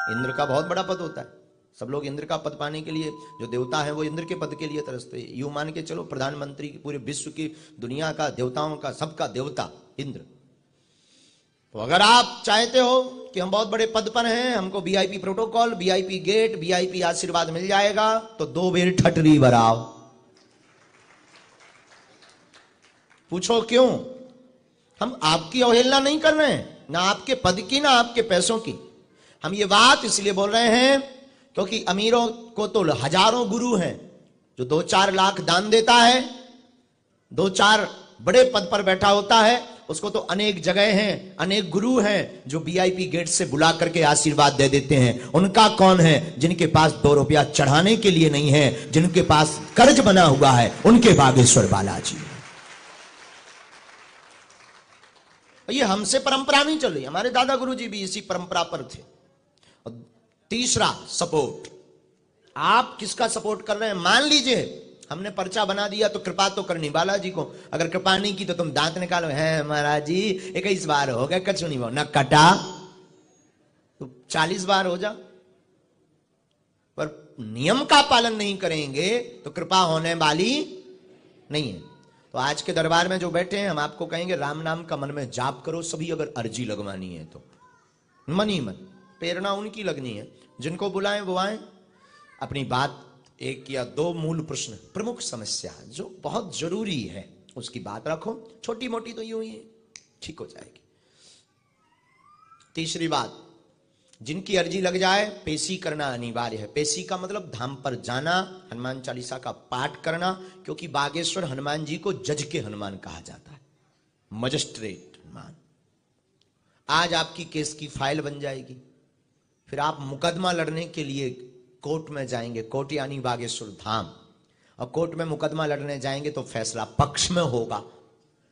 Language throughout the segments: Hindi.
इंद्र का बहुत बड़ा पद होता है, सब लोग इंद्र का पद पाने के लिए, जो देवता है वो इंद्र के पद के लिए तरसते। यूं मान के चलो प्रधानमंत्री पूरे विश्व की दुनिया का देवताओं का सबका देवता इंद्र। तो अगर आप चाहते हो कि हम बहुत बड़े पद पर हैं, हमको VIP protocol, VIP gate, VIP आशीर्वाद मिल जाएगा, तो 2 बेर ठटरी बराओ। पूछो क्यों? हम आपकी अवहेलना नहीं कर रहे हैं, ना आपके पद की ना आपके पैसों की। हम ये बात इसलिए बोल रहे हैं क्योंकि अमीरों को तो हजारों गुरु हैं, जो 2-4 लाख दान देता है, 2-4 बड़े पद पर बैठा होता है, उसको तो अनेक जगह हैं, अनेक गुरु हैं जो वीआईपी गेट से बुला करके आशीर्वाद दे देते हैं। उनका कौन है? जिनके पास 2 रुपया चढ़ाने के लिए नहीं है, जिनके पास कर्ज बना हुआ है, उनके बागेश्वर बालाजी। ये हमसे परंपरा नहीं चल रही, हमारे दादा गुरु जी भी इसी परंपरा पर थे। और तीसरा सपोर्ट, आप किसका सपोर्ट कर रहे हैं? मान लीजिए हमने पर्चा बना दिया तो कृपा तो करनी बालाजी को, अगर कृपा नहीं की तो तुम दांत निकालो, है महाराज जी 21 बार हो गया, कछु नहीं न कटा, तो 40 बार हो जा। पर नियम का पालन नहीं करेंगे तो कृपा होने वाली नहीं है। तो आज के दरबार में जो बैठे हैं, हम आपको कहेंगे राम नाम का मन में जाप करो सभी, अगर अर्जी लगवानी है तो मन ही मन। प्रेरणा उनकी लगनी है, जिनको बुलाएं वो आए। अपनी बात 1 या 2 मूल प्रश्न, प्रमुख समस्या जो बहुत जरूरी है उसकी बात रखो, छोटी मोटी तो यूं ही ठीक हो जाएगी। तीसरी बात, जिनकी अर्जी लग जाए पेशी करना अनिवार्य है। पेशी का मतलब धाम पर जाना, हनुमान चालीसा का पाठ करना, क्योंकि बागेश्वर हनुमान जी को जज के हनुमान कहा जाता है, मजिस्ट्रेट हनुमान। आज आपकी केस की फाइल बन जाएगी, फिर आप मुकदमा लड़ने के लिए कोर्ट में जाएंगे, कोर्ट यानी बागेश्वर धाम, और कोर्ट में मुकदमा लड़ने जाएंगे तो फैसला पक्ष में होगा,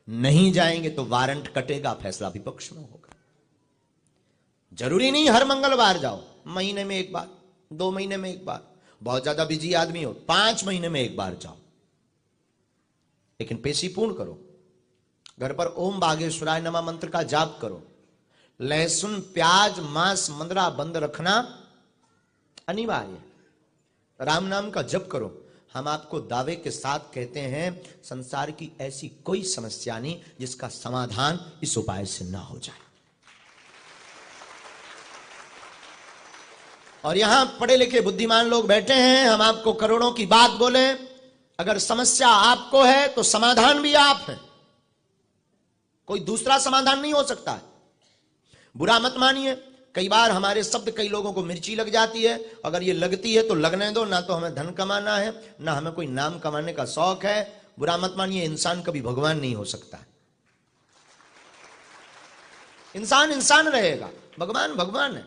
नहीं जाएंगे तो वारंट कटेगा, फैसला भी पक्ष में होगा। जरूरी नहीं हर मंगलवार जाओ, महीने में 1 बार, 2 महीने में 1 बार, बहुत ज्यादा बिजी आदमी हो 5 महीने में 1 बार जाओ, लेकिन पेशी पूर्ण करो। घर पर ओम बागेश्वराय नमः मंत्र का जाप करो। लहसुन प्याज मांस मंदरा बंद रखना अनिवार्य। राम नाम का जप करो। हम आपको दावे के साथ कहते हैं, संसार की ऐसी कोई समस्या नहीं जिसका समाधान इस उपाय से ना हो जाए। और यहां पढ़े लिखे बुद्धिमान लोग बैठे हैं, हम आपको करोड़ों की बात बोले, अगर समस्या आपको है तो समाधान भी आप हैं, कोई दूसरा समाधान नहीं हो सकता है। बुरा मत मानिए, कई बार हमारे शब्द कई लोगों को मिर्ची लग जाती है, अगर ये लगती है तो लगने दो, ना तो हमें धन कमाना है ना हमें कोई नाम कमाने का शौक है। बुरा मत मानिए, इंसान कभी भगवान नहीं हो सकता है। इंसान इंसान रहेगा, भगवान भगवान है।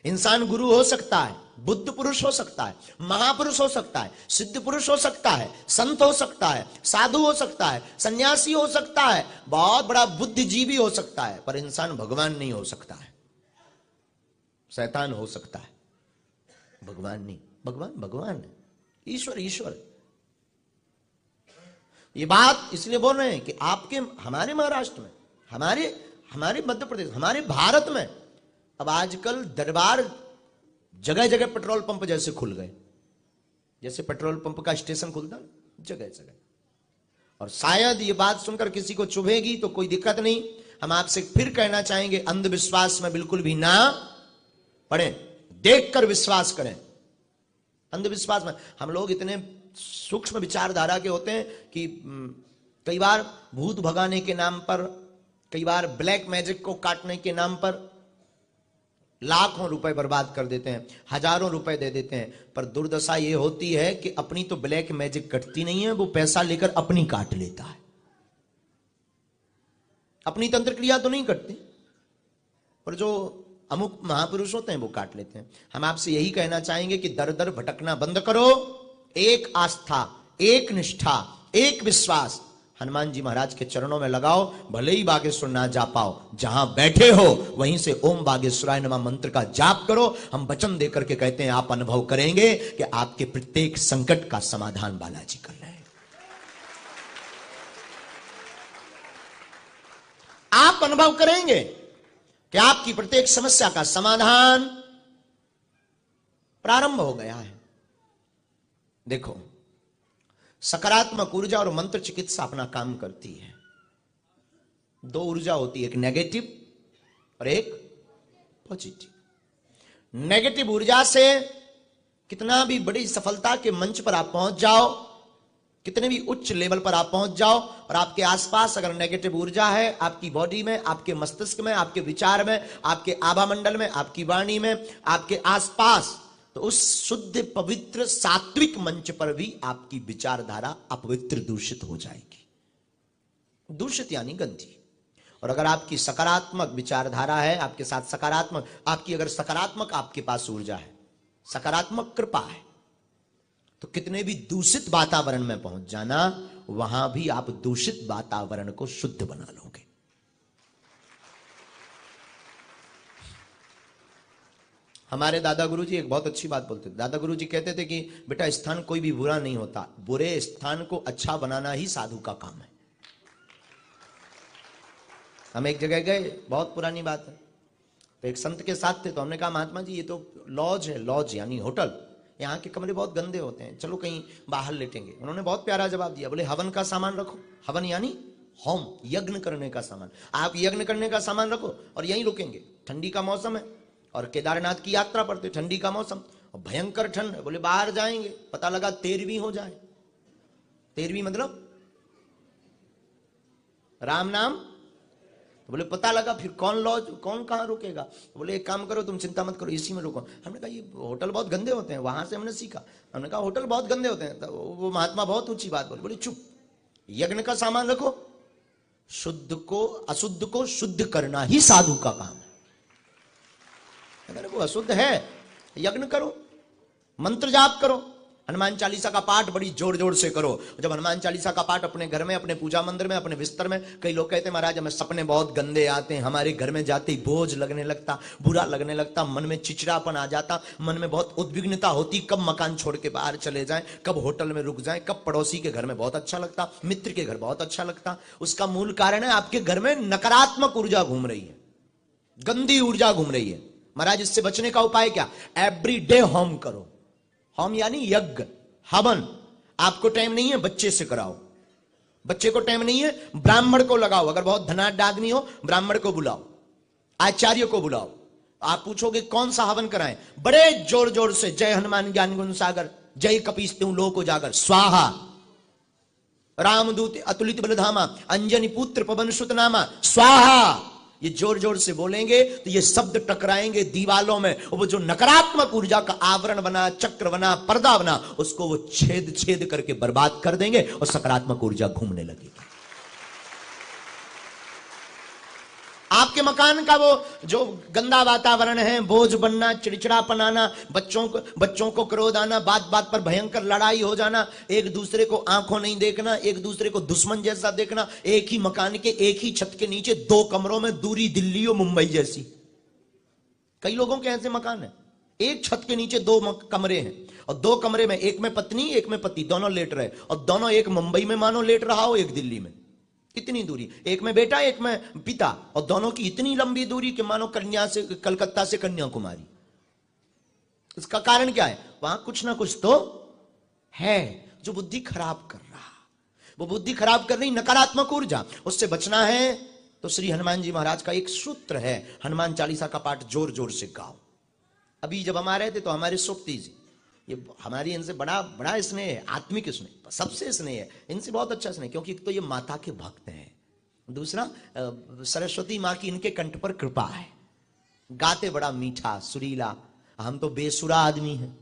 इंसान गुरु हो सकता है, बुद्ध पुरुष हो सकता है, महापुरुष हो सकता है, सिद्ध पुरुष हो सकता है, संत हो सकता है, साधु हो सकता है, सन्यासी हो सकता है, बहुत बड़ा बुद्धिजीवी हो सकता है, पर इंसान भगवान नहीं हो सकता है। शैतान हो सकता है, भगवान नहीं। भगवान भगवान है, ईश्वर ईश्वर। ये बात इसलिए बोल रहे हैं कि आपके हमारे महाराष्ट्र में, हमारे मध्य प्रदेश, हमारे भारत में अब आजकल दरबार जगह जगह पेट्रोल पंप जैसे खुल गए, जैसे पेट्रोल पंप का स्टेशन खुलता जगह जगह। और शायद ये बात सुनकर किसी को चुभेगी तो कोई दिक्कत नहीं, हम आपसे फिर कहना चाहेंगे, अंधविश्वास में बिल्कुल भी ना पड़े, देखकर विश्वास करें। अंधविश्वास में हम लोग इतने सूक्ष्म विचारधारा के होते हैं कि कई बार भूत भगाने के नाम पर, कई बार ब्लैक मैजिक को काटने के नाम पर लाखों रुपए बर्बाद कर देते हैं, हजारों रुपए दे देते हैं। पर दुर्दशा ये होती है कि अपनी तो ब्लैक मैजिक कटती नहीं है, वो पैसा लेकर अपनी काट लेता है। अपनी तंत्र क्रिया तो नहीं कटती, पर जो अमुक महापुरुष होते हैं वो काट लेते हैं। हम आपसे यही कहना चाहेंगे कि दर दर भटकना बंद करो, एक आस्था, एक निष्ठा, एक विश्वास हनुमान जी महाराज के चरणों में लगाओ। भले ही बागेश्वर ना जा पाओ, जहां बैठे हो वहीं से ओम बागेश्वराय नमः मंत्र का जाप करो। हम वचन देकर के कहते हैं, आप अनुभव करेंगे कि आपके प्रत्येक संकट का समाधान बालाजी कर रहे हैं। आप अनुभव करेंगे कि आपकी प्रत्येक समस्या का समाधान प्रारंभ हो गया है। देखो, सकारात्मक ऊर्जा और मंत्र चिकित्सा अपना काम करती है। दो ऊर्जा होती है, एक नेगेटिव और एक पॉजिटिव। नेगेटिव ऊर्जा से कितना भी बड़ी सफलता के मंच पर आप पहुंच जाओ, कितने भी उच्च लेवल पर आप पहुंच जाओ, और आपके आसपास अगर नेगेटिव ऊर्जा है, आपकी बॉडी में, आपके मस्तिष्क में, आपके विचार में, आपके आभा मंडल में, आपकी वाणी में, आपके आसपास, तो उस शुद्ध पवित्र सात्विक मंच पर भी आपकी विचारधारा अपवित्र दूषित हो जाएगी। दूषित यानी गंदी। और अगर आपकी सकारात्मक विचारधारा है, आपके साथ सकारात्मक, आपकी अगर सकारात्मक आपके पास ऊर्जा है, सकारात्मक कृपा है, तो कितने भी दूषित वातावरण में पहुंच जाना, वहां भी आप दूषित वातावरण को शुद्ध बना लोगे। हमारे दादा गुरुजी एक बहुत अच्छी बात बोलते थे। दादा गुरुजी कहते थे कि बेटा, स्थान कोई भी बुरा नहीं होता, बुरे स्थान को अच्छा बनाना ही साधु का काम है। हम एक जगह गए, बहुत पुरानी बात है, तो एक संत के साथ थे, तो हमने कहा महात्मा जी ये तो लॉज है, लॉज यानी होटल, यहाँ के कमरे बहुत गंदे होते हैं, चलो कहीं बाहर लेटेंगे। उन्होंने बहुत प्यारा जवाब दिया, बोले हवन का सामान रखो। हवन यानी होम, यज्ञ करने का सामान। आप यज्ञ करने का सामान रखो और यहीं रुकेंगे। ठंडी का मौसम है और केदारनाथ की यात्रा पर थे, ठंडी का मौसम और भयंकर ठंड है। बोले बाहर जाएंगे, पता लगा 13वीं हो जाए। 13वीं मतलब राम नाम। बोले पता लगा, फिर कौन लॉज, कौन कहाँ रुकेगा। बोले एक काम करो, तुम चिंता मत करो, इसी में रुको। हमने कहा ये होटल बहुत गंदे होते हैं, वहां से हमने सीखा। हमने कहा होटल बहुत गंदे होते हैं। तो वो महात्मा बहुत ऊंची बात बोले, बोले चुप, यज्ञ का सामान रखो, शुद्ध को अशुद्ध को शुद्ध करना ही साधु का काम है। अगर वो अशुद्ध है, यज्ञ करो, मंत्र जाप करो, हनुमान चालीसा का पाठ बड़ी जोर जोर से करो। जब हनुमान चालीसा का पाठ अपने घर में, अपने पूजा मंदिर में, अपने बिस्तर में, कई लोग कहते हैं महाराज हमें सपने बहुत गंदे आते हैं, हमारे घर में जाते ही बोझ लगने लगता, बुरा लगने लगता, मन में चिड़चिड़ापन आ जाता, मन में बहुत उद्विग्नता होती, कब मकान छोड़ के बाहर चले जाएं, कब होटल में रुक जाएं, कब पड़ोसी के घर में बहुत अच्छा लगता, मित्र के घर बहुत अच्छा लगता। उसका मूल कारण है आपके घर में नकारात्मक ऊर्जा घूम रही है, गंदी ऊर्जा घूम रही है। महाराज इससे बचने का उपाय क्या? एवरी डे होम करो। होम यानी यज्ञ, हवन। आपको टाइम नहीं है, बच्चे से कराओ। बच्चे को टाइम नहीं है, ब्राह्मण को लगाओ। अगर बहुत धनाढ्य आदमी हो, ब्राह्मण को बुलाओ, आचार्य को बुलाओ। आप पूछोगे कौन सा हवन कराएं, बड़े जोर जोर से जय हनुमान ज्ञान गुण सागर, जय कपीस लोक उजागर, स्वाहा, रामदूत अतुलित बलधामा, अंजनी पुत्र पवन सुत नामा, स्वाहा। ये जोर जोर से बोलेंगे तो ये शब्द टकराएंगे दीवालों में, और वो जो नकारात्मक ऊर्जा का आवरण बना, चक्र बना, पर्दा बना, उसको वो छेद छेद करके बर्बाद कर देंगे और सकारात्मक ऊर्जा घूमने लगेगी। आपके मकान का वो जो गंदा वातावरण है, बोझ बनना, चिड़चिड़ापन आना, बच्चों को क्रोध आना, बात बात पर भयंकर लड़ाई हो जाना, एक दूसरे को आंखों नहीं देखना, एक दूसरे को दुश्मन जैसा देखना, एक ही मकान के एक ही छत के नीचे 2 कमरों में दूरी दिल्ली और मुंबई जैसी। कई लोगों के ऐसे मकान है, एक छत के नीचे 2 कमरे हैं, और 2 कमरे में एक में पत्नी एक में पति, दोनों लेट रहे, और दोनों, एक मुंबई में मानो लेट रहा हो, एक दिल्ली में। इतनी दूरी, एक में बेटा एक में पिता, और दोनों की इतनी लंबी दूरी कि मानो कलकत्ता से कन्याकुमारी। इसका कारण क्या है? वहां कुछ ना कुछ तो है जो बुद्धि खराब कर रहा। वो बुद्धि खराब कर रही नकारात्मक ऊर्जा, उससे बचना है तो श्री हनुमान जी महाराज का एक सूत्र है, हनुमान चालीसा का पाठ जोर जोर से गाओ। अभी जब हम आ रहे थे तो हमारे सोपती जी, ये हमारी इनसे बड़ा बड़ा स्नेह है, आत्मिक स्नेह, सबसे स्नेह है इनसे, बहुत अच्छा स्नेह, क्योंकि एक तो ये माता के भक्त हैं, दूसरा सरस्वती माँ की इनके कंठ पर कृपा है, गाते बड़ा मीठा सुरीला। हम तो बेसुरा आदमी हैं,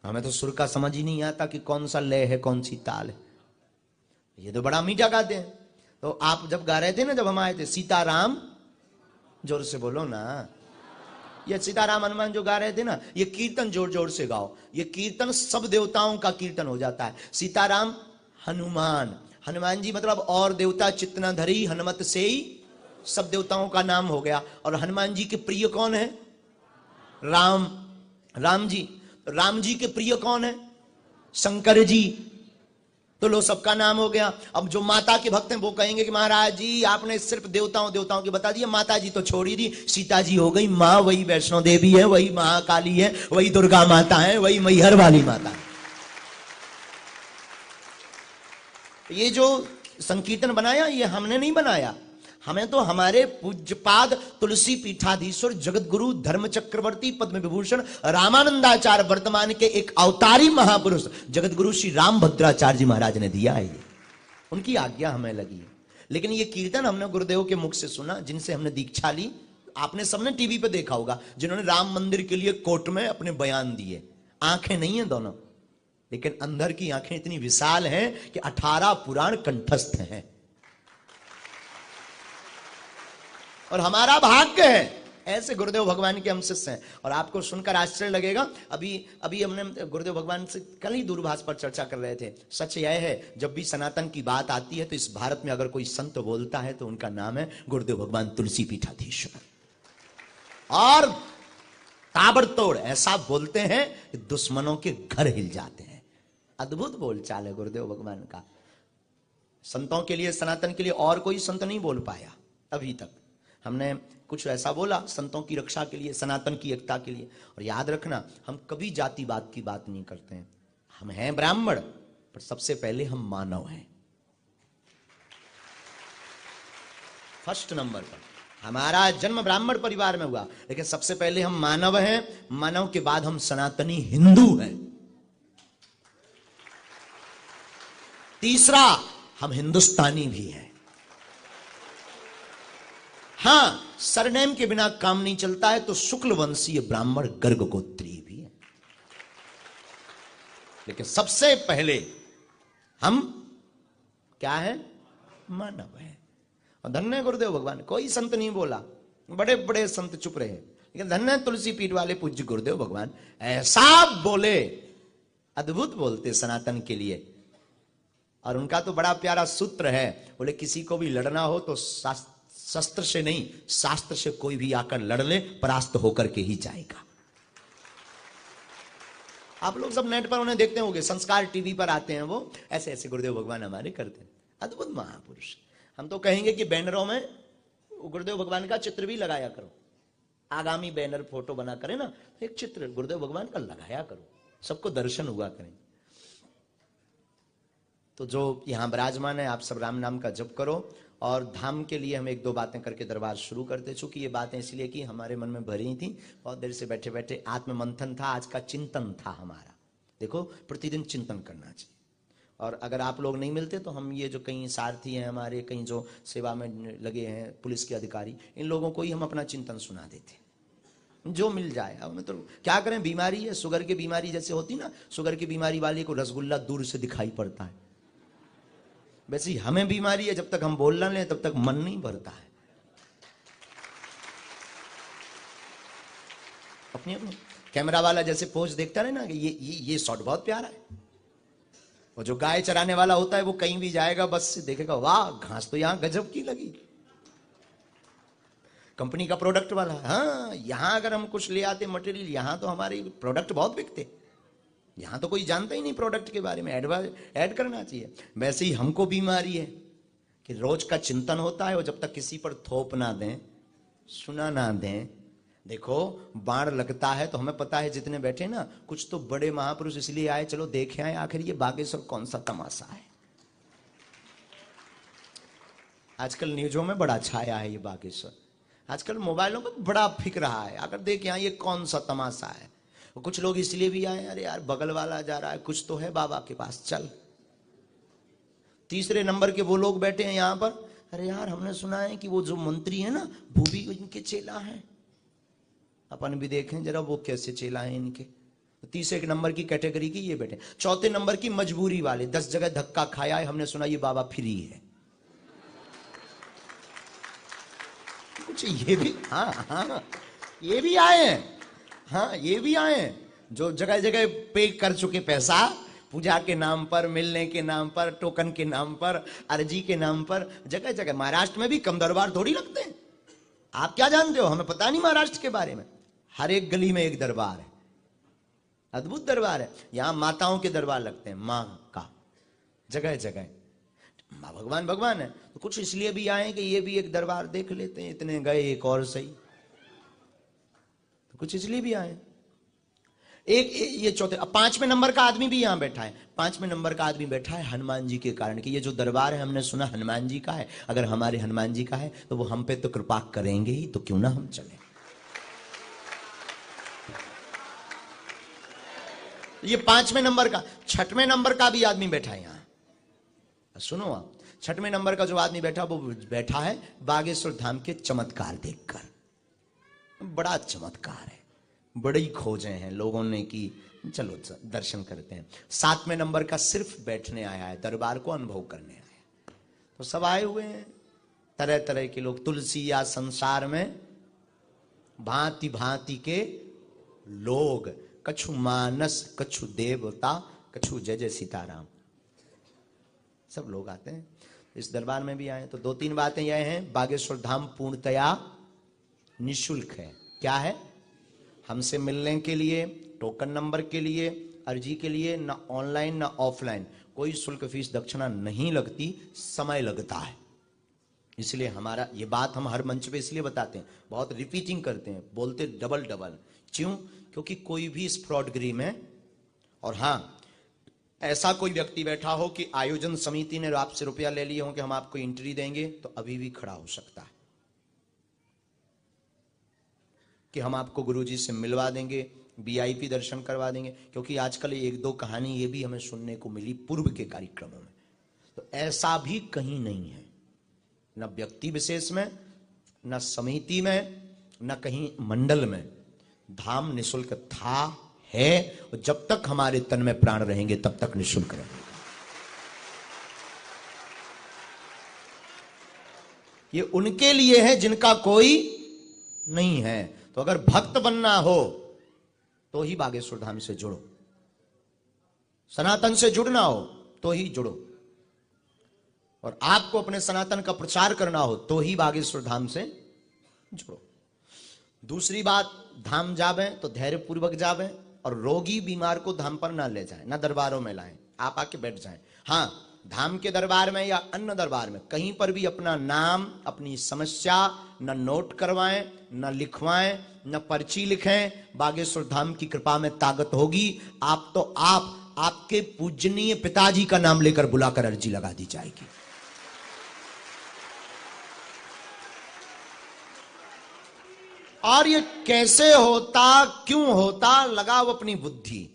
हमें तो सुर का समझ ही नहीं आता कि कौन सा लय है कौन सी ताल है। ये तो बड़ा मीठा गाते हैं। तो आप जब गा रहे थे ना, जब हम आए थे, सीताराम, जोर से बोलो ना, ये सीताराम हनुमान जो गा रहे थे ना, ये कीर्तन जोर जोर से गाओ। ये कीर्तन सब देवताओं का कीर्तन हो जाता है। सीताराम हनुमान, हनुमान जी मतलब और देवता चितना धरी हनुमत से ही सब देवताओं का नाम हो गया। और हनुमान जी के प्रिय कौन है? राम, राम जी। राम जी के प्रिय कौन है? शंकर जी। तो लो सबका नाम हो गया। अब जो माता के भक्त हैं वो कहेंगे कि महाराज जी आपने सिर्फ देवताओं के बता दिया, माता जी तो छोड़ ही दी, सीता जी हो गई माँ, वही वैष्णो देवी है, वही महाकाली है, वही दुर्गा माता है, वही मैहर वाली माता है। ये जो संकीर्तन बनाया ये हमने नहीं बनाया, हमें तो हमारे पूज्यपाद तुलसी पीठाधीश्वर जगत गुरु धर्म चक्रवर्ती पद्म विभूषण रामानंदाचार्य वर्तमान के एक अवतारी महापुरुष जगत गुरु श्री राम भद्राचार्य जी महाराज ने दिया है। ये उनकी आज्ञा हमें लगी है। लेकिन ये कीर्तन हमने गुरुदेव के मुख से सुना, जिनसे हमने दीक्षा ली। आपने सबने टीवी पे देखा होगा जिन्होंने राम मंदिर के लिए कोर्ट में अपने बयान दिए। आंखें नहीं है दोनों, लेकिन अंदर की आंखें इतनी विशाल हैं कि 18 पुराण कंठस्थ हैं। और हमारा भाग्य है ऐसे गुरुदेव भगवान के हम शिष्य हैं। और आपको सुनकर आश्चर्य लगेगा, अभी हमने गुरुदेव भगवान से कल ही दूरभाष पर चर्चा कर रहे थे। सच यह है जब भी सनातन की बात आती है तो इस भारत में अगर कोई संत बोलता है तो उनका नाम है गुरुदेव भगवान तुलसी पीठाधीश्वर। और ताबड़तोड़ ऐसा बोलते हैं कि दुश्मनों के घर हिल जाते हैं। अद्भुत बोलचाल है गुरुदेव भगवान का। संतों के लिए, सनातन के लिए और कोई संत नहीं बोल पाया अभी तक। हमने कुछ ऐसा बोला संतों की रक्षा के लिए, सनातन की एकता के लिए। और याद रखना, हम कभी जातिवाद की बात नहीं करते हैं। हम हैं ब्राह्मण, पर सबसे पहले हम मानव हैं। फर्स्ट नंबर पर हमारा जन्म ब्राह्मण परिवार में हुआ, लेकिन सबसे पहले हम मानव हैं। मानव के बाद हम सनातनी हिंदू हैं। तीसरा, हम हिंदुस्तानी भी हैं। हां, सरनेम के बिना काम नहीं चलता है, तो शुक्ल वंशीय ब्राह्मण गर्ग गोत्री भी है। लेकिन सबसे पहले हम क्या है? मानव है। और धन्य गुरुदेव भगवान, कोई संत नहीं बोला, बड़े बड़े संत चुप रहे, लेकिन धन्य तुलसी पीठ वाले पूज्य गुरुदेव भगवान ऐसा बोले, अद्भुत बोलते सनातन के लिए। और उनका तो बड़ा प्यारा सूत्र है, बोले किसी को भी लड़ना हो तो शस्त्र से नहीं, शास्त्र से कोई भी आकर लड़ ले, परास्त होकर के ही जाएगा। आप लोग सब नेट पर उन्हें देखते होंगे, संस्कार टीवी पर आते हैं, वो ऐसे ऐसे गुरुदेव भगवान हमारे करते हैं। अद्भुत महापुरुष। हम तो कहेंगे कि बैनरों में गुरुदेव भगवान का चित्र भी लगाया करो। आगामी बैनर फोटो बना करे ना, एक चित्र गुरुदेव भगवान का लगाया करो, सबको दर्शन हुआ करें। तो जो यहां विराजमान है, आप सब राम नाम का जप करो। और धाम के लिए हम एक दो बातें करके दरबार शुरू करते। चूंकि ये बातें इसलिए कि हमारे मन में भरी थी, बहुत देर से बैठे बैठे आत्म मंथन था, आज का चिंतन था हमारा। देखो, प्रतिदिन चिंतन करना चाहिए। और अगर आप लोग नहीं मिलते तो हम ये जो कई सारथी हैं हमारे, कई जो सेवा में लगे हैं, पुलिस के अधिकारी, इन लोगों को ही हम अपना चिंतन सुना देते, जो मिल जाए। अब तो क्या करें, बीमारी है, शुगर की बीमारी जैसे होती ना, शुगर की बीमारी वाले को रसगुल्ला दूर से दिखाई पड़ता है, वैसे ही हमें बीमारी है, जब तक हम बोल ना लें तब तक मन नहीं भरता है। अपनी अपनी कैमरा वाला जैसे पोज देखता रहे ना कि ये शॉट बहुत प्यारा है। वो जो गाय चराने वाला होता है वो कहीं भी जाएगा, बस से देखेगा, वाह घास तो यहां गजब की लगी, कंपनी का प्रोडक्ट वाला। हाँ, यहां अगर हम कुछ ले आते मटेरियल, यहां तो हमारे प्रोडक्ट बहुत बिकते, यहां तो कोई जानता ही नहीं प्रोडक्ट के बारे में, ऐड करना चाहिए। वैसे ही हमको बीमारी है कि रोज का चिंतन होता है, और जब तक किसी पर थोप ना दें, सुना ना दें। देखो, बाण लगता है तो हमें पता है, जितने बैठे ना, कुछ तो बड़े महापुरुष इसलिए आए, चलो देखे आए आखिर ये बागेश्वर कौन सा तमाशा है। आजकल न्यूजों में बड़ा छाया है ये बागेश्वर, आजकल मोबाइलों में बड़ा फिक रहा है, अगर देखें ये कौन सा तमाशा है। कुछ लोग इसलिए भी आए, अरे यार बगल वाला जा रहा है, कुछ तो है बाबा के पास, चल। तीसरे नंबर के वो लोग बैठे हैं यहां पर, अरे यार हमने सुना है कि वो जो मंत्री है ना, वो भी इनके चेला हैं, अपन भी देखें जरा वो कैसे चेला है इनके। तीसरे नंबर की कैटेगरी की ये बैठे। चौथे नंबर की मजबूरी वाले, 10 जगह धक्का खाया है, हमने सुना ये बाबा फ्री है। कुछ ये भी, हाँ ये भी आए हैं, हाँ ये भी आए हैं, जो जगह जगह पे कर चुके पैसा, पूजा के नाम पर, मिलने के नाम पर, टोकन के नाम पर, अर्जी के नाम पर, जगह जगह। महाराष्ट्र में भी कम दरबार थोड़ी लगते हैं, आप क्या जानते हो, हमें पता नहीं महाराष्ट्र के बारे में। हर एक गली में एक दरबार है, अद्भुत दरबार है। यहां माताओं के दरबार लगते हैं, मां का, जगह जगह भगवान भगवान है, तो कुछ इसलिए भी आए कि ये भी एक दरबार देख लेते हैं, इतने गए एक और सही, तो कुछ इसलिए भी आए। एक ये चौथे, अब 5वें नंबर का आदमी भी यहां बैठा है। 5वें नंबर का आदमी बैठा है हनुमान जी के कारण, कि ये जो दरबार है हमने सुना हनुमान जी का है, अगर हमारे हनुमान जी का है तो वो हम पे तो कृपा करेंगे ही, तो क्यों ना हम चले। ये 5वें नंबर का। 6वें नंबर का भी आदमी बैठा है यहां, सुनो आप। 6वें नंबर का जो आदमी बैठा, वो बैठा है बागेश्वर धाम के चमत्कार देखकर। बड़ा चमत्कार है, बड़ी खोजें हैं लोगों ने की, चलो दर्शन करते हैं। 7वें नंबर का सिर्फ बैठने आया है, दरबार को अनुभव करने आया है। तो सब आए हुए हैं तरह तरह के लोग, तुलसी या संसार में भांति भांति के लोग, कछु मानस कछु देवता, कछु जय जय सीताराम, सब लोग आते हैं। इस दरबार में भी आए। तो 2-3 बातें यह हैं, बागेश्वर धाम पूर्णतया निःशुल्क है। क्या है? हमसे मिलने के लिए, टोकन नंबर के लिए, अर्जी के लिए, ना ऑनलाइन ना ऑफलाइन कोई शुल्क फीस दक्षिणा नहीं लगती, समय लगता है। इसलिए हमारा ये बात हम हर मंच पे इसलिए बताते हैं, बहुत रिपीटिंग करते हैं, बोलते डबल डबल। क्यों? क्योंकि कोई भी इस फ्रॉडगिरी में, और हाँ ऐसा कोई व्यक्ति बैठा हो कि आयोजन समिति ने आपसे रुपया ले लिए हो कि हम आपको एंट्री देंगे, तो अभी भी खड़ा हो सकता है कि हम आपको गुरुजी से मिलवा देंगे, वीआईपी दर्शन करवा देंगे। क्योंकि आजकल 1-2 कहानी ये भी हमें सुनने को मिली पूर्व के कार्यक्रमों में, तो ऐसा भी कहीं नहीं है, न व्यक्ति विशेष में, न समिति में, न कहीं मंडल में। धाम निःशुल्क था, है, और जब तक हमारे तन में प्राण रहेंगे तब तक निःशुल्क रहेगा। ये उनके लिए है जिनका कोई नहीं है। तो अगर भक्त बनना हो तो ही बागेश्वर धाम से जुड़ो, सनातन से जुड़ना हो तो ही जुड़ो, और आपको अपने सनातन का प्रचार करना हो तो ही बागेश्वर धाम से जुड़ो। दूसरी बात, धाम जावे तो धैर्य पूर्वक जावे, और रोगी बीमार को धाम पर ना ले जाए, ना दरबारों में लाएं, आप आके बैठ जाएं। हाँ, धाम के दरबार में या अन्य दरबार में कहीं पर भी अपना नाम, अपनी समस्या न नोट करवाएं, न लिखवाएं, न पर्ची लिखें। बागेश्वर धाम की कृपा में ताकत होगी, आप तो आपके पूजनीय पिताजी का नाम लेकर बुलाकर अर्जी लगा दी जाएगी। और ये कैसे होता, क्यों होता, लगाओ अपनी बुद्धि,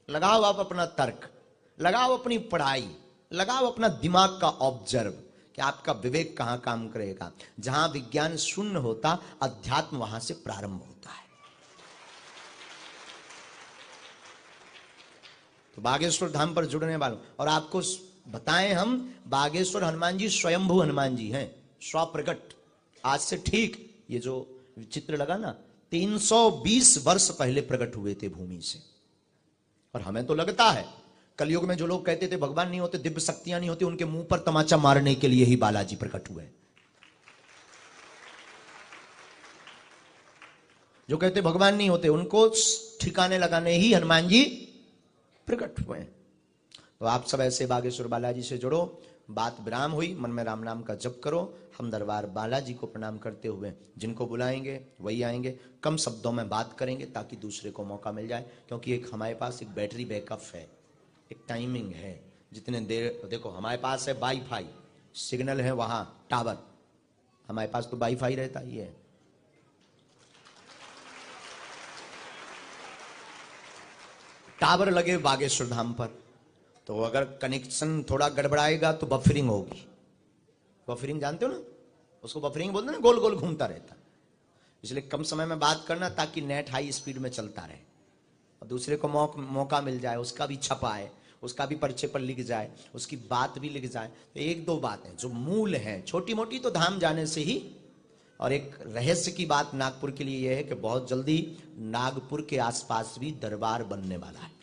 लगाओ आप अपना तर्क, लगाओ अपनी पढ़ाई, लगाओ अपना दिमाग का ऑब्जर्व कि आपका विवेक कहां काम करेगा। जहां विज्ञान शून्य होता, अध्यात्म वहां से प्रारंभ होता है। तो बागेश्वर धाम पर जुड़ने वालों, और आपको बताएं हम, बागेश्वर हनुमान जी स्वयंभू हनुमान जी हैं, स्वप्रकट। आज से ठीक ये जो चित्र लगा ना, 320 वर्ष पहले प्रकट हुए थे भूमि से। और हमें तो लगता है कलयुग में जो लोग कहते थे भगवान नहीं होते, दिव्य शक्तियां नहीं होती, उनके मुंह पर तमाचा मारने के लिए ही बालाजी प्रकट हुए। जो कहते भगवान नहीं होते, उनको ठिकाने लगाने ही हनुमान जी प्रकट हुए। तो आप सब ऐसे बागेश्वर बालाजी से जुड़ो। बात विराम हुई, मन में राम नाम का जप करो। हम दरबार बालाजी को प्रणाम करते हुए जिनको बुलाएंगे वही आएंगे। कम शब्दों में बात करेंगे ताकि दूसरे को मौका मिल जाए, क्योंकि एक हमारे पास एक बैटरी बैकअप है, एक टाइमिंग है। जितने देर, देखो हमारे पास है वाईफाई, सिग्नल है वहां, टावर, हमारे पास तो वाईफाई रहता ही है। टावर लगे बागेश्वर धाम पर, तो अगर कनेक्शन थोड़ा गड़बड़ाएगा तो बफरिंग होगी। बफरिंग जानते हो ना, उसको बफरिंग बोलते हैं ना, गोल गोल घूमता रहता। इसलिए कम समय में बात करना ताकि नेट हाई स्पीड में चलता रहे, और दूसरे को मौका मिल जाए, उसका भी छपाए, उसका भी पर्चे पर लिख जाए, उसकी बात भी लिख जाए। तो 1-2 बातें जो मूल हैं, छोटी मोटी तो धाम जाने से ही। और एक रहस्य की बात नागपुर के लिए यह है कि बहुत जल्दी नागपुर के आसपास भी दरबार बनने वाला है।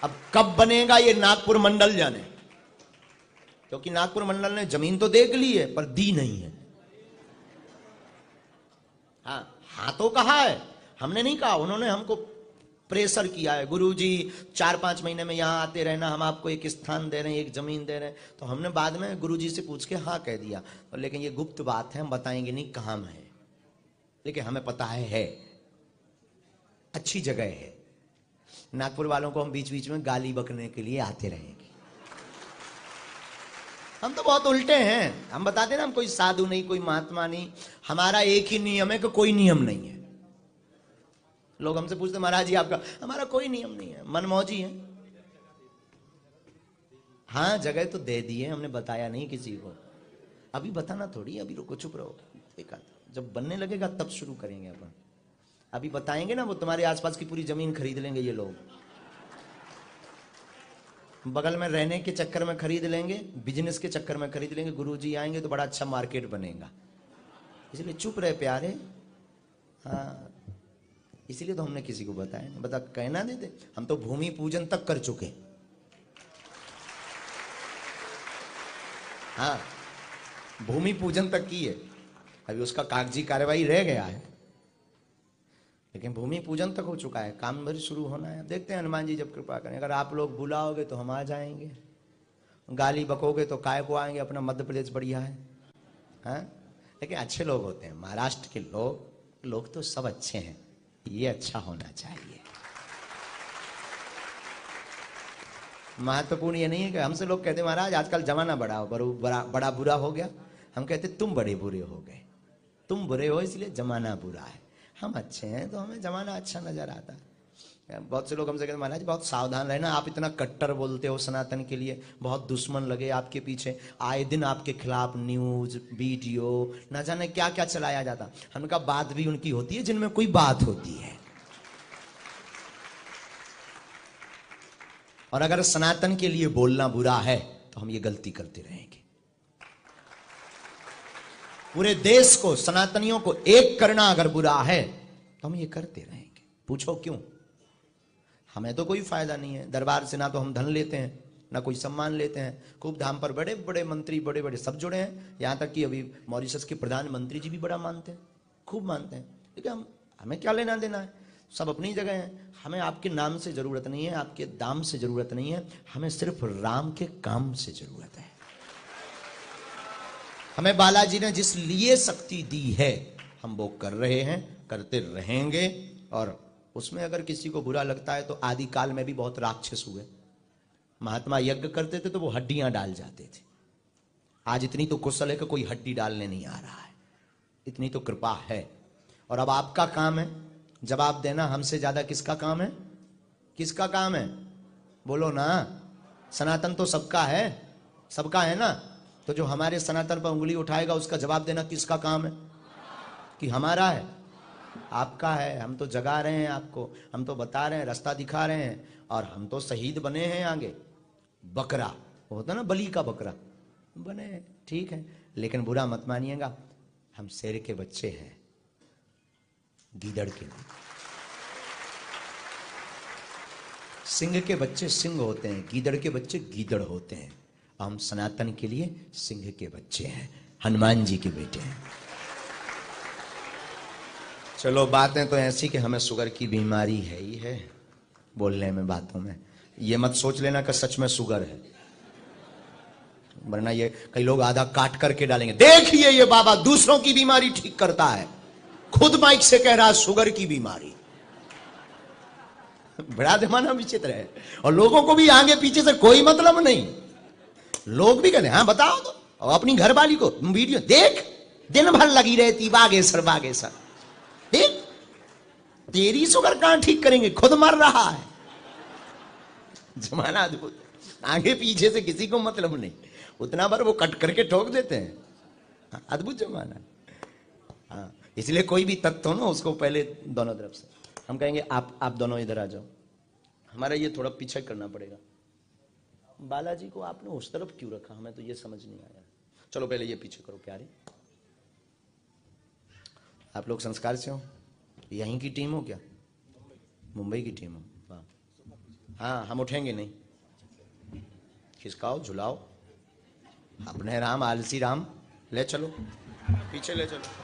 अब कब बनेगा ये नागपुर मंडल जाने, क्योंकि नागपुर मंडल ने जमीन तो देख ली है पर दी नहीं है। हाँ, तो कहा है, हमने नहीं कहा, उन्होंने हमको प्रेशर किया है, गुरुजी 4-5 महीने में यहाँ आते रहना, हम आपको एक स्थान दे रहे हैं, एक जमीन दे रहे हैं। तो हमने बाद में गुरुजी से पूछ के हाँ कह दिया, तो लेकिन ये गुप्त बात है, हम बताएंगे नहीं कहाँ में है, लेकिन हमें पता है अच्छी जगह है। नागपुर वालों को हम बीच बीच में गाली बकने के लिए आते रहेंगे। हम तो बहुत उल्टे हैं, हम बताते ना हम कोई साधु नहीं, कोई महात्मा नहीं, हमारा एक ही नियम है कि कोई नियम नहीं है। लोग हमसे पूछते महाराज जी आपका, हमारा कोई नियम नहीं है, मनमौजी है। हाँ जगह तो दे दी है, हमने बताया नहीं किसी को, अभी बताना थोड़ी, अभी रुको चुप रहो, देखा जब बनने लगेगा तब शुरू करेंगे अपन। अभी बताएंगे ना, वो तुम्हारे आसपास की पूरी जमीन खरीद लेंगे ये लोग, बगल में रहने के चक्कर में खरीद लेंगे, बिजनेस के चक्कर में खरीद लेंगे, गुरुजी आएंगे तो बड़ा अच्छा मार्केट बनेगा। इसलिए चुप रहे प्यारे। हाँ इसलिए तो हमने किसी को बताया, बता कहना देते, हम तो भूमि पूजन तक कर चुके। हाँ भूमि पूजन तक की है, अभी उसका कागजी कार्रवाई रह गया है, लेकिन भूमि पूजन तक हो चुका है, काम भर शुरू होना है। देखते हैं हनुमान जी जब कृपा करें, अगर आप लोग बुलाओगे तो हम आ जाएंगे, गाली बकोगे तो काय को आएंगे, अपना मध्य प्रदेश बढ़िया है। हाँ लेकिन अच्छे लोग होते हैं महाराष्ट्र के लोग तो सब अच्छे हैं, ये अच्छा होना चाहिए। महत्वपूर्ण ये नहीं है कि हमसे लोग कहते महाराज आजकल जमाना बड़ा बुरा हो गया, हम कहते तुम बड़े बुरे हो गए, तुम बुरे हो इसलिए जमाना बुरा है, हम अच्छे हैं तो हमें जमाना अच्छा नजर आता है। बहुत से लोग हमसे कहते महाराज बहुत सावधान रहना, आप इतना कट्टर बोलते हो सनातन के लिए, बहुत दुश्मन लगे आपके पीछे, आए दिन आपके खिलाफ न्यूज वीडियो ना जाने क्या क्या चलाया जाता। हमने कहा बात भी उनकी होती है जिनमें कोई बात होती है, और अगर सनातन के लिए बोलना बुरा है तो हम ये गलती करते रहेंगे। पूरे देश को, सनातनियों को एक करना अगर बुरा है तो हम ये करते रहेंगे। पूछो क्यों? हमें तो कोई फायदा नहीं है, दरबार से ना तो हम धन लेते हैं ना कोई सम्मान लेते हैं। खूब धाम पर बड़े बड़े मंत्री बड़े बड़े सब जुड़े हैं, यहाँ तक कि अभी मॉरिशस के प्रधानमंत्री जी भी बड़ा मानते हैं, खूब मानते हैं, लेकिन हमें क्या लेना देना है, सब अपनी जगह है। हमें आपके नाम से जरूरत नहीं है, आपके दाम से जरूरत नहीं है, हमें सिर्फ राम के काम से जरूरत है। हमें बालाजी ने जिस लिए शक्ति दी है हम वो कर रहे हैं, करते रहेंगे। और उसमें अगर किसी को बुरा लगता है तो आदि काल में भी बहुत राक्षस हुए, महात्मा यज्ञ करते थे तो वो हड्डियां डाल जाते थे। आज इतनी तो कुशल है कि कोई हड्डी डालने नहीं आ रहा है, इतनी तो कृपा है। और अब आपका काम है जवाब देना, हमसे ज्यादा किसका काम है? किसका काम है बोलो ना? सनातन तो सबका है, सबका है ना, तो जो हमारे सनातन पर उंगली उठाएगा उसका जवाब देना किसका काम है? कि हमारा है? आपका है। हम तो जगा रहे हैं आपको, हम तो बता रहे हैं, रास्ता दिखा रहे हैं, और हम तो शहीद बने हैं। आगे बकरा होता ना, बलि का बकरा बने हैं, ठीक है, लेकिन बुरा मत मानिएगा, हम शेर के बच्चे हैं, गीदड़ के नहीं। सिंह के बच्चे सिंह होते हैं, गीदड़ के बच्चे गीदड़ होते हैं। हम सनातन के लिए सिंह के बच्चे हैं, हनुमान जी के बेटे हैं। चलो बातें तो ऐसी कि हमें शुगर की बीमारी है ही है, बोलने में बातों में ये मत सोच लेना कि सच में शुगर है, वरना ये कई लोग आधा काट करके डालेंगे, देखिए ये बाबा दूसरों की बीमारी ठीक करता है, खुद माइक से कह रहा है शुगर की बीमारी। बड़ा जमाना विचित्र है, और लोगों को भी आगे पीछे से कोई मतलब नहीं। लोग भी कहते हैं हाँ बताओ तो, और अपनी घरवाली को वीडियो देख, दिन भर लगी रहती बागेश्वर बागेश्वर, देख तेरी शुगर कहां ठीक करेंगे, खुद मर रहा है। जमाना अद्भुत, आगे पीछे से किसी को मतलब नहीं, उतना बार वो कट करके ठोक देते हैं। अद्भुत जमाना। हाँ इसलिए कोई भी तत्व हो ना उसको पहले दोनों तरफ से हम कहेंगे आप दोनों इधर आ जाओ, हमारा ये थोड़ा पीछे करना पड़ेगा। बालाजी को आपने उस तरफ क्यों रखा, हमें तो ये समझ नहीं आया। चलो पहले ये पीछे करो प्यारे। आप लोग संस्कार से हो, यहीं की टीम हो क्या? मुंबई की टीम हो? हाँ हम उठेंगे नहीं, खिसकाओ झुलाओ, अपने राम आलसी राम, ले चलो पीछे ले चलो।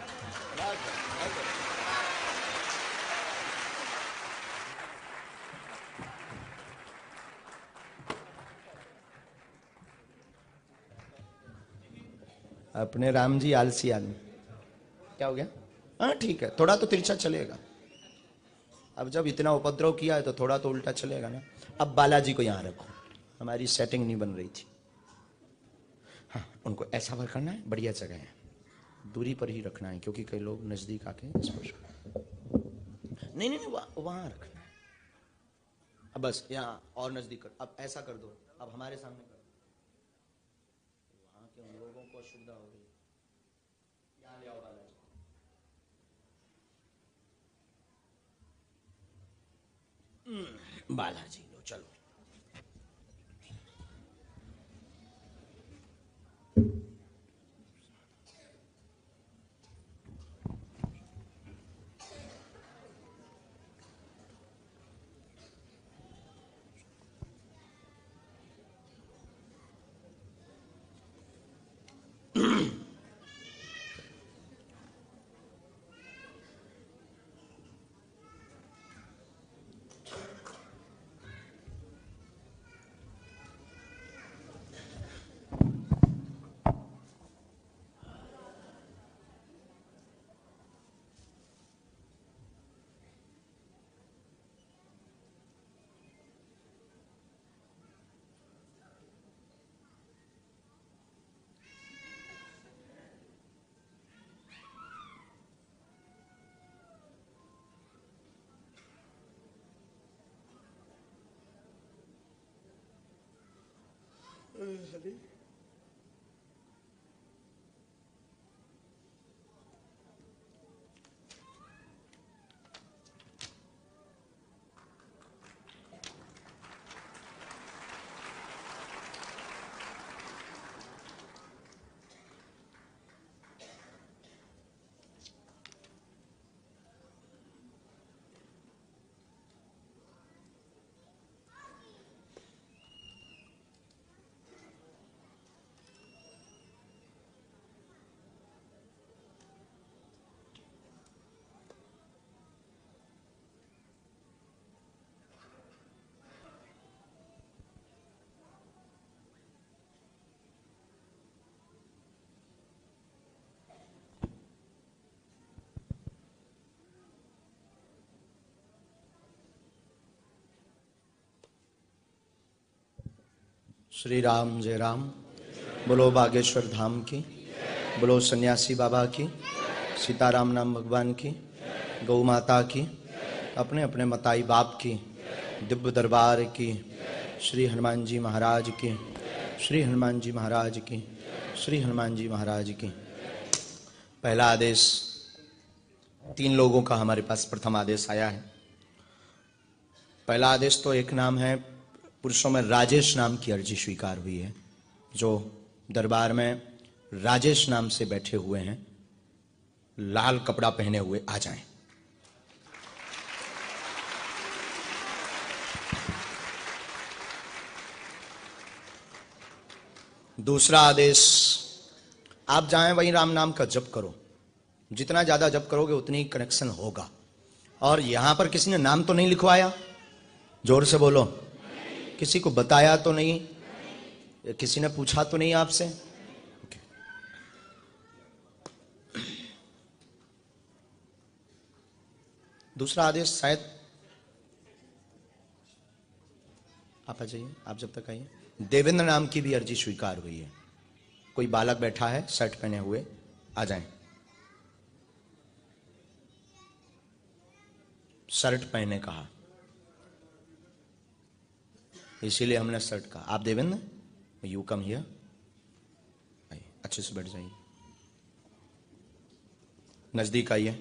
अपने राम जी आलसी आदमी। क्या हो गया? हाँ ठीक है, थोड़ा तो तिरछा चलेगा। अब जब इतना उपद्रव किया है तो थोड़ा तो उल्टा चलेगा ना। अब बालाजी को यहाँ रखो, हमारी सेटिंग नहीं बन रही थी। हाँ, उनको ऐसा पर करना है, बढ़िया जगह है, दूरी पर ही रखना है क्योंकि कई लोग नजदीक आके स्पर्श। नहीं नहीं नहीं, वहां रखना है। अब बस यहाँ और नजदीक कर, अब ऐसा कर दो, अब हमारे सामने कर। वहां के उन लोगों को असुविधा हो रही है। यहाँ ले आओ बालाजी। बालाजी लो, चलो। श्री राम जय राम। बोलो बागेश्वर धाम की, बोलो सन्यासी बाबा की, सीताराम नाम भगवान की, गौ माता की, अपने अपने मताई बाप की, दिव्य दरबार की, श्री हनुमान जी महाराज की, श्री हनुमान जी महाराज की, श्री हनुमान जी महाराज की। पहला आदेश 3 लोगों का हमारे पास प्रथम आदेश आया है। पहला आदेश तो एक नाम है, पुरुषों में राजेश नाम की अर्जी स्वीकार हुई है। जो दरबार में राजेश नाम से बैठे हुए हैं, लाल कपड़ा पहने हुए आ जाएं। दूसरा आदेश, आप जाएं वहीं राम नाम का जप करो। जितना ज्यादा जप करोगे उतनी कनेक्शन होगा। और यहां पर किसी ने नाम तो नहीं लिखवाया? जोर से बोलो। किसी को बताया तो नहीं? किसी ने पूछा तो नहीं आपसे? दूसरा आदेश शायद आप आ जाइए, आप जब तक आइए। देवेंद्र नाम की भी अर्जी स्वीकार हुई है। कोई बालक बैठा है शर्ट पहने हुए, आ जाएं। शर्ट पहने कहा, इसीलिए हमने शर्ट कहा। आप देवेंद्र, यू कम हियर, आइए, अच्छे से बैठ जाइए, नजदीक आइए,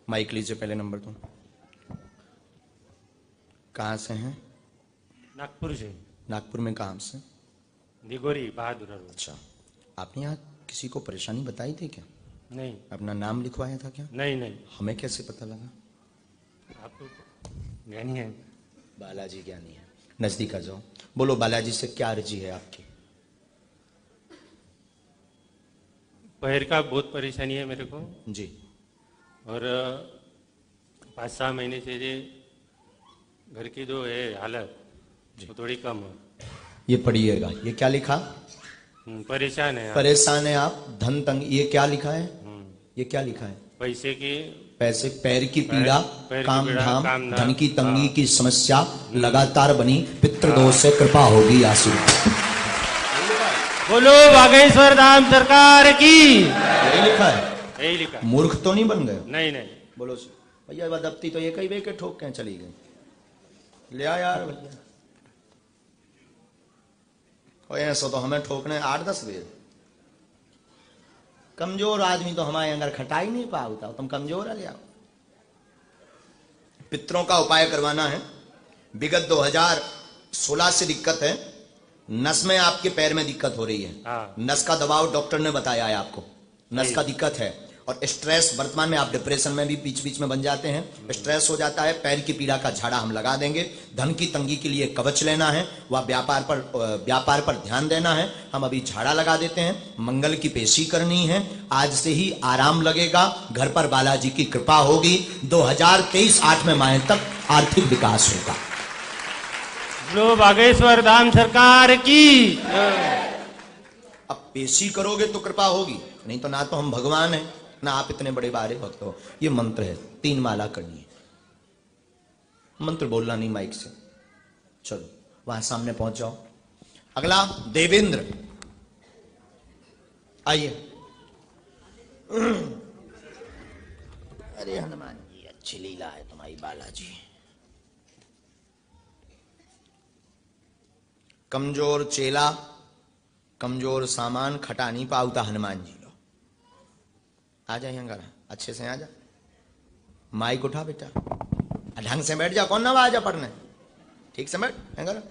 माइक लीजिए पहले नंबर तो। कहाँ से हैं? नागपुर से। नागपुर में कहाँ से? दिगोरी बहादुर। अच्छा, आपने यहाँ किसी को परेशानी बताई थी क्या? नहीं। अपना नाम लिखवाया था क्या? नहीं नहीं। हमें कैसे पता लगा? आप तो ज्ञानी हैं। बालाजी ज्ञानी है। नजदीक आ जाओ, बोलो बालाजी से क्या अर्जी है आपकी? पैर का बहुत परेशानी है मेरे को जी। और 5-6 महीने से ये घर की जो है हालत वो थोड़ी कम है। ये पढ़िएगा, ये क्या लिखा? परेशान है आप। परेशान है आप, धन तंग, ये क्या लिखा है? ये क्या लिखा है? पैसे की पैसे, पैर की पीड़ा, पैर की काम पीड़ा, धाम, काम धाम, धन की तंगी हाँ। की समस्या लगातार बनी, पितृदोष से कृपा होगी आशीर्वाद। बोलो बागेश्वर धाम सरकार की। यही लिखा है, यही लिखा है। मूर्ख तो नहीं बन गए? नहीं नहीं, बोलो भैया, बदप्ती तो ये कई वे के ठोक के चली गई। ले आ यार भैया, और ऐसा तो हमें ठोकने 8-10 बेर। कमजोर आदमी तो हमारे अंदर खटाई नहीं पाता, तुम कमजोर है, ले आओ। पितरों का उपाय करवाना है। विगत 2016 से दिक्कत है, नस में आपके पैर में दिक्कत हो रही है। हाँ। नस का दबाव डॉक्टर ने बताया है आपको, नस का दिक्कत है। और स्ट्रेस, वर्तमान में आप डिप्रेशन में भी बीच बीच में बन जाते हैं, स्ट्रेस हो जाता है। पैर की पीड़ा का झाड़ा हम लगा देंगे। धन की तंगी के लिए कवच लेना है, वह व्यापार पर ध्यान देना है। हम अभी झाड़ा लगा देते हैं। मंगल की पेशी करनी है, आज से ही आराम लगेगा, घर पर बालाजी की कृपा होगी। 2023 8 माह तक आर्थिक विकास होगा। बोलो बागेश्वर धाम सरकार की। अब पेशी करोगे तो कृपा होगी, नहीं तो ना तो हम भगवान हैं, ना आप इतने बड़े बारे भक्त हो। ये मंत्र है, 3 माला करनी है। मंत्र बोलना नहीं माइक से। चलो वहां सामने पहुंच जाओ। अगला देवेंद्र, आइए। अरे हनुमान जी, अच्छी लीला है तुम्हारी बालाजी। कमजोर चेला, कमजोर सामान, खटा नहीं पाऊता हनुमान जी लो। आ जा यहाँ, अच्छे से आ जा। माइक उठा बेटा, ढंग से बैठ जा, कौन ना आ जा पढ़ने, ठीक से बैठ। यहाँ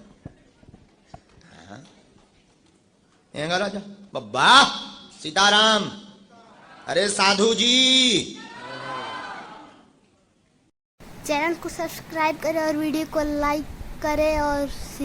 यहाँ आ जा बब्बा। सीताराम, अरे साधु जी। चैनल को सब्सक्राइब करें और वीडियो को लाइक करें और